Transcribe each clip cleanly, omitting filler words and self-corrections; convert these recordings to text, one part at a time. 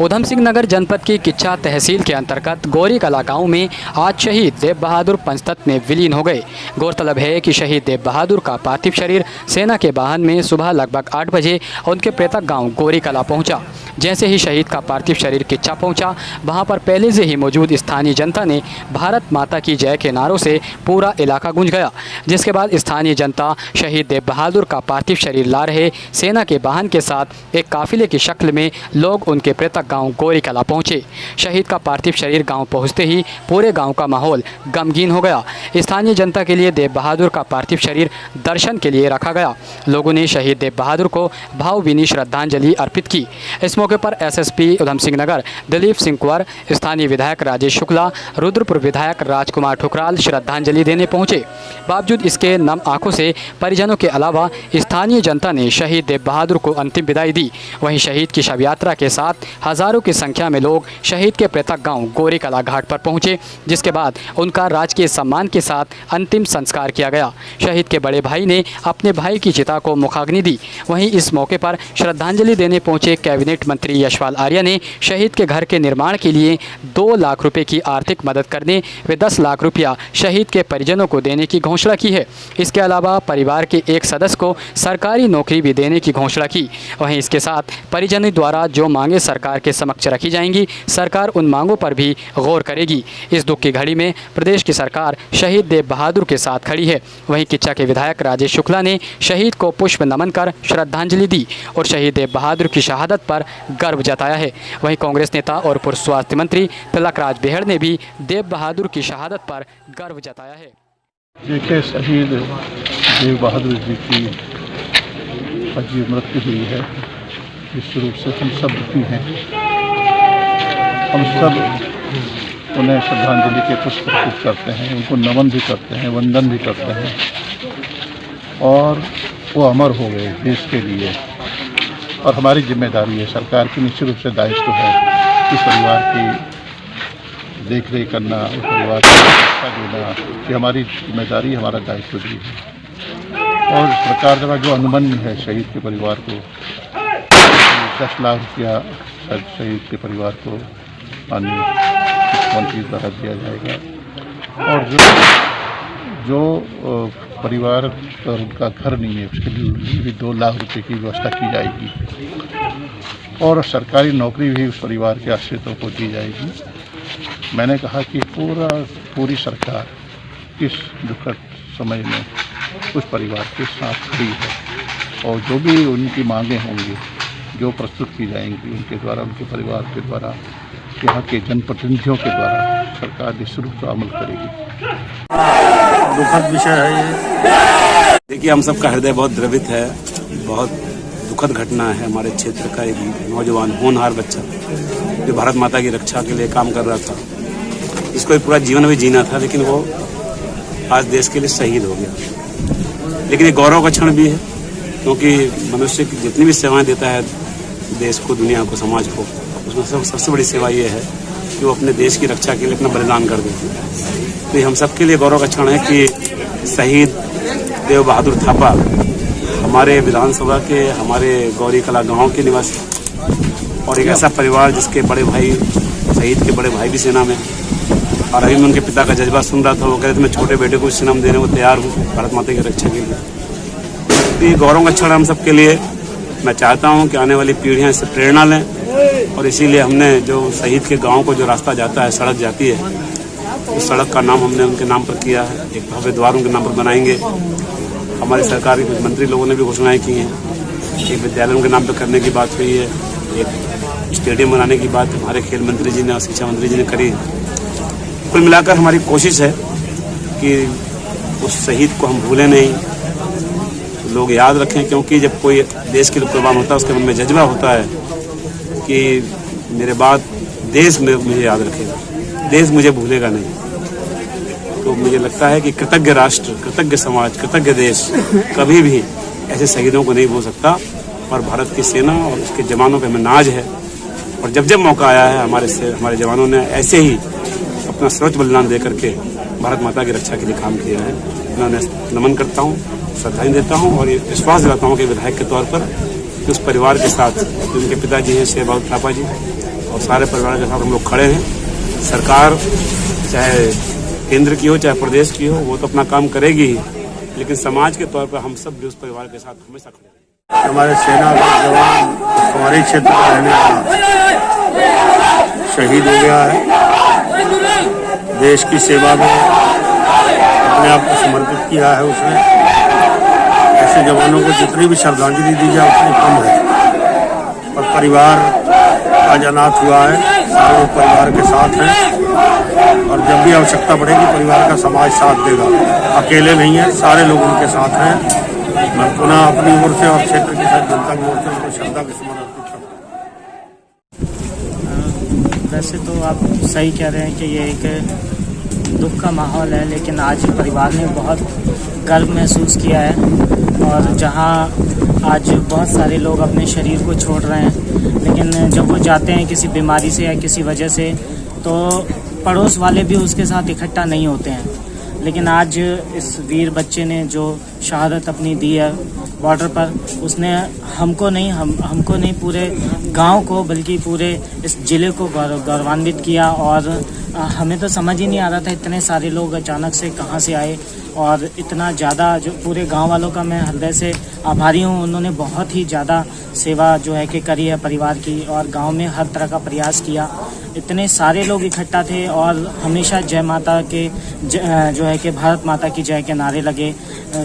ऊधम सिंह नगर जनपद की किच्छा तहसील के अंतर्गत गौरी कला गाँव में आज शहीद देव बहादुर पंचतत्व में विलीन हो गए। गौरतलब है कि शहीद देव बहादुर का पार्थिव शरीर सेना के वाहन में सुबह लगभग 8 बजे उनके पैतृक गांव गौरी कला पहुंचा। जैसे ही शहीद का पार्थिव शरीर किच्छा पहुंचा, वहां पर पहले से ही मौजूद स्थानीय जनता ने भारत माता की जय के नारों से पूरा इलाका गूंज गया। जिसके बाद स्थानीय जनता शहीद देव बहादुर का पार्थिव शरीर ला रहे सेना के वाहन के साथ एक काफिले की शक्ल में लोग उनके पैतृक गांव गौरी कला पहुंचे। शहीद का पार्थिव शरीर गांव पहुंचते ही पूरे गांव का माहौल गमगीन हो गया। स्थानीय जनता के लिए देव बहादुर का पार्थिव शरीर दर्शन के लिए रखा गया। लोगों ने शहीद देव बहादुर को भावभीनी श्रद्धांजलि अर्पित की। इस मौके पर एसएसपी ऊधम सिंह नगर दिलीप सिंह कुंवर, स्थानीय विधायक राजेश शुक्ला, रुद्रपुर विधायक राजकुमार ठुकराल श्रद्धांजलि देने पहुंचे। बावजूद इसके नम आंखों से परिजनों के अलावा स्थानीय जनता ने शहीद देव बहादुर को अंतिम विदाई दी। वहीं शहीद की शव यात्रा के साथ हजारों की संख्या में लोग शहीद के पैतृक गांव गौरी कला घाट पर पहुंचे, जिसके बाद उनका राजकीय सम्मान के साथ अंतिम संस्कार किया गया। शहीद के बड़े भाई ने अपने भाई की चिता को मुखाग्नि दी। वहीं इस मौके पर श्रद्धांजलि देने पहुंचे कैबिनेट मंत्री यशपाल आर्या ने शहीद के घर के निर्माण के लिए 2 लाख रुपए की आर्थिक मदद करने व 10 लाख रुपया शहीद के परिजनों को देने की घोषणा की है। इसके अलावा परिवार के एक सदस्य को सरकारी नौकरी भी देने की घोषणा की। वहीं इसके साथ परिजनों द्वारा जो मांगे सरकार के समक्ष रखी जाएंगी, सरकार उन मांगों पर भी गौर करेगी। इस दुख की घड़ी में प्रदेश की सरकार शहीद देव बहादुर के साथ खड़ी है। वहीं किच्छा के विधायक राजेश शुक्ला ने शहीद को पुष्प नमन कर श्रद्धांजलि दी और शहीद देव बहादुर की शहादत पर गर्व जताया है। वहीं कांग्रेस नेता और पूर्व स्वास्थ्य मंत्री तिलकराज बेहड़ ने भी देव बहादुर की शहादत पर गर्व जताया है। देखिए, शहीद देव बहादुर जी की आज मृत्यु हुई है। इस रूप से हम सब दुखी हैं। हम सब उन्हें श्रद्धांजलि के पुष्प अर्पित करते हैं, उनको नमन भी करते हैं, वंदन भी करते हैं। और वो अमर हो गए देश के लिए। और हमारी जिम्मेदारी है, सरकार की निश्चित रूप से दायित्व है इस परिवार की देख रेख करना, उस परिवार को शिक्षा देना। ये हमारी जिम्मेदारी, हमारा दायित्व भी है। और सरकार द्वारा जो अनुमन्य है शहीद के परिवार को 10 लाख रुपया शहीद के परिवार को माननीय मुख्यमंत्री द्वारा दिया जाएगा। और जो परिवार और उनका घर नहीं है, उसके लिए भी 2 लाख रुपए की व्यवस्था की जाएगी। और सरकारी नौकरी भी उस परिवार के आश्रितों को दी जाएगी। मैंने कहा कि पूरी सरकार इस दुखद समय में उस परिवार के साथ खड़ी है। और जो भी उनकी मांगें होंगी, जो प्रस्तुत की जाएंगी उनके द्वारा, उनके परिवार के द्वारा, यहाँ के जनप्रतिनिधियों के द्वारा सरकार निश्चित रूप से अमल करेगी। दुखद विषय है ये। देखिए, हम सबका हृदय बहुत द्रवित है। बहुत दुखद घटना है। हमारे क्षेत्र का एक नौजवान होनहार बच्चा जो भारत माता की रक्षा के लिए काम कर रहा था, इसको पूरा जीवन भी जीना था, लेकिन वो आज देश के लिए शहीद हो गया। लेकिन ये गौरव का क्षण भी है, क्योंकि मनुष्य की जितनी भी सेवाएं देता है देश को, दुनिया को, समाज को, उसमें सबसे बड़ी सेवा ये है कि वो अपने देश की रक्षा के लिए अपना बलिदान कर देते हैं। तो ये हम सबके लिए गौरव का क्षण है कि शहीद देव बहादुर थापा हमारे विधानसभा के, हमारे गौरी कला गाँव के निवासी और एक ऐसा परिवार जिसके बड़े भाई, शहीद के बड़े भाई भी सेना में। और अभी मैं उनके पिता का जज्बा सुन रहा था। वो कह रहे थे मैं छोटे बेटे को जन्म देने को तैयार हूँ भारत माता की रक्षा के लिए। ये गौरव का क्षण हम सबके लिए। मैं चाहता हूँ कि आने वाली पीढ़ियाँ इससे प्रेरणा लें। और इसीलिए हमने जो शहीद के गांव को जो रास्ता जाता है, सड़क जाती है, उस सड़क का नाम हमने उनके नाम पर किया है। एक भव्य द्वार उनके नाम पर बनाएंगे। हमारी सरकार के मंत्री लोगों ने भी घोषणाएं की हैं। एक विद्यालय उनके नाम पर करने की बात हुई है। एक स्टेडियम बनाने की बात हमारे खेल मंत्री जी ने और शिक्षा मंत्री जी ने करी। कुल मिलाकर हमारी कोशिश है कि उस शहीद को हम भूलें नहीं, लोग याद रखें। क्योंकि जब कोई देश के लिए कुर्बान होता है, उसके मन में जज्बा होता है कि मेरे बाद देश में मुझे याद रखेगा, देश मुझे भूलेगा नहीं। तो मुझे लगता है कि कृतज्ञ राष्ट्र, कृतज्ञ समाज, कृतज्ञ देश कभी भी ऐसे शहीदों को नहीं भूल सकता। और भारत की सेना और उसके जवानों पे हमें नाज है। और जब जब मौका आया है, हमारे जवानों ने ऐसे ही अपना सर्वोच्च बलिदान दे करके भारत माता की रक्षा के लिए काम किया है। मैं उन्हें नमन करता हूँ, श्रद्धांजलि देता हूँ और ये विश्वास दिलाता हूँ कि विधायक के तौर पर कि उस परिवार के साथ उनके पिताजी हैं शेर बहादुर थापा जी, और सारे परिवार के साथ हम लोग खड़े हैं। सरकार चाहे केंद्र की हो चाहे प्रदेश की हो, वो तो अपना काम करेगी ही, लेकिन समाज के तौर पर हम सब भी उस परिवार के साथ हमेशा खड़े हैं। हमारे सेना का जवान हमारे क्षेत्र में रहने वाला शहीद हो गया है। देश की सेवा में अपने आप को समर्पित किया है उसने। ऐसे जवानों को जितनी भी श्रद्धांजलि दी जाए उतनी कम है। और परिवार आज अनाथ हुआ है, सारे परिवार के साथ हैं और जब भी आवश्यकता पड़ेगी परिवार का समाज साथ देगा। अकेले नहीं है, सारे लोग उनके साथ हैं। मैं पुनः अपनी ओर से और क्षेत्र की साथ जनता की ओर से उनको श्रद्धा के सुमन अर्पित करता हूं। वैसे तो आप सही कह रहे हैं कि ये एक दुख का माहौल है, लेकिन आज परिवार ने बहुत गर्व महसूस किया है। और जहां आज बहुत सारे लोग अपने शरीर को छोड़ रहे हैं, लेकिन जब वो जाते हैं किसी बीमारी से या किसी वजह से, तो पड़ोस वाले भी उसके साथ इकट्ठा नहीं होते हैं। लेकिन आज इस वीर बच्चे ने जो शहादत अपनी दी है बॉर्डर पर, उसने हमको नहीं पूरे गांव को बल्कि पूरे इस ज़िले को गौरवान्वित किया। और हमें तो समझ ही नहीं आ रहा था इतने सारे लोग अचानक से कहां से आए, और इतना ज़्यादा जो पूरे गांव वालों का मैं हृदय से आभारी हूं। उन्होंने बहुत ही ज़्यादा सेवा जो है कि करी है परिवार की, और गांव में हर तरह का प्रयास किया। इतने सारे लोग इकट्ठा थे और हमेशा जय माता के जो है कि भारत माता की जय के नारे लगे,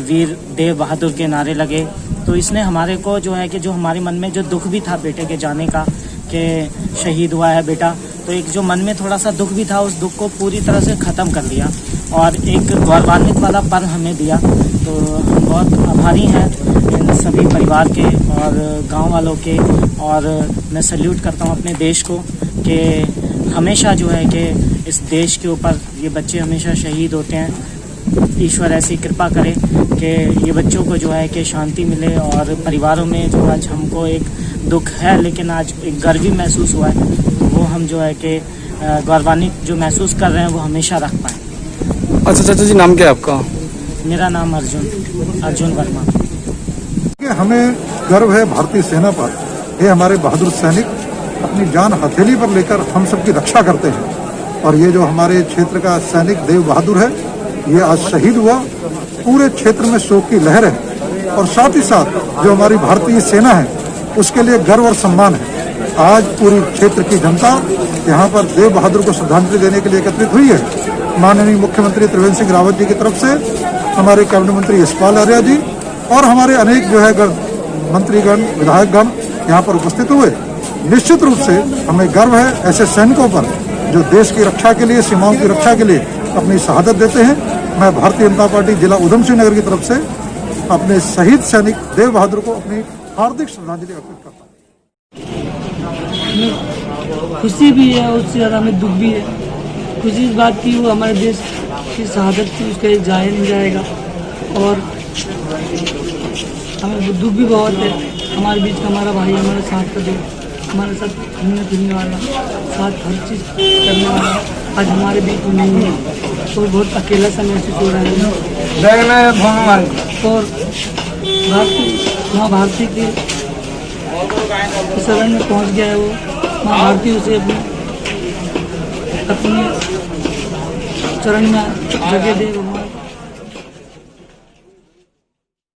वीर देव बहादुर के नारे लगे। तो इसने हमारे को जो है कि जो हमारे मन में जो दुख भी था बेटे के जाने का, कि शहीद हुआ है बेटा, तो एक जो मन में थोड़ा सा दुख भी था, उस दुख को पूरी तरह से ख़त्म कर दिया और एक गौरवान्वित वाला पल हमें दिया। तो हम बहुत आभारी हैं इन सभी परिवार के और गांव वालों के। और मैं सल्यूट करता हूं अपने देश को कि हमेशा जो है कि इस देश के ऊपर ये बच्चे हमेशा शहीद होते हैं। ईश्वर ऐसी कृपा करे कि ये बच्चों को जो है कि शांति मिले, और परिवारों में जो आज हमको एक दुख है लेकिन आज एक गर्व भी महसूस हुआ है, तो वो हम जो है कि गौरवान्वित जो महसूस कर रहे हैं वो हमेशा रख पाएँ। अच्छा चाचा जी, नाम क्या है आपका? मेरा नाम अर्जुन वर्मा। हमें गर्व है भारतीय सेना पर। ये हमारे बहादुर सैनिक अपनी जान हथेली पर लेकर हम सबकी रक्षा करते हैं। और ये जो हमारे क्षेत्र का सैनिक देव बहादुर है, ये आज शहीद हुआ। पूरे क्षेत्र में शोक की लहर है और साथ ही साथ जो हमारी भारतीय सेना है उसके लिए गर्व और सम्मान है। आज पूरी क्षेत्र की जनता यहाँ पर देव बहादुर को श्रद्धांजलि देने के लिए एकत्रित हुई है। माननीय मुख्यमंत्री त्रिवेंद्र सिंह रावत जी की तरफ से हमारे कैबिनेट मंत्री यशपाल आर्या जी और हमारे अनेक जो है मंत्रीगण विधायकगण यहाँ पर उपस्थित हुए। निश्चित रूप से हमें गर्व है ऐसे सैनिकों पर जो देश की रक्षा के लिए, सीमाओं की रक्षा के लिए अपनी शहादत देते हैं। मैं भारतीय जनता पार्टी जिला उधम सिंह नगर की तरफ से अपने शहीद सैनिक देव बहादुर को अपनी हार्दिक श्रद्धांजलि अर्पित करता हूँ। खुशी भी है, उससे ज़्यादा हमें दुख भी है। खुशी इस बात की वो हमारे देश की शहादत थी, उसका जाया नहीं जाएगा। और हमें दुख भी बहुत है, हमारे बीच का हमारा भाई, हमारे साथ का जो हमारे साथ घूमने फिरने वाला, साथ हर चीज़ करने वाला आज हमारे बीच में नहीं है, तो बहुत अकेला सा महसूस हो रहा है। और माँ भारती के शरण में पहुँच गया है वो। माँ भारती उसे अपनी चरण में जगह दे।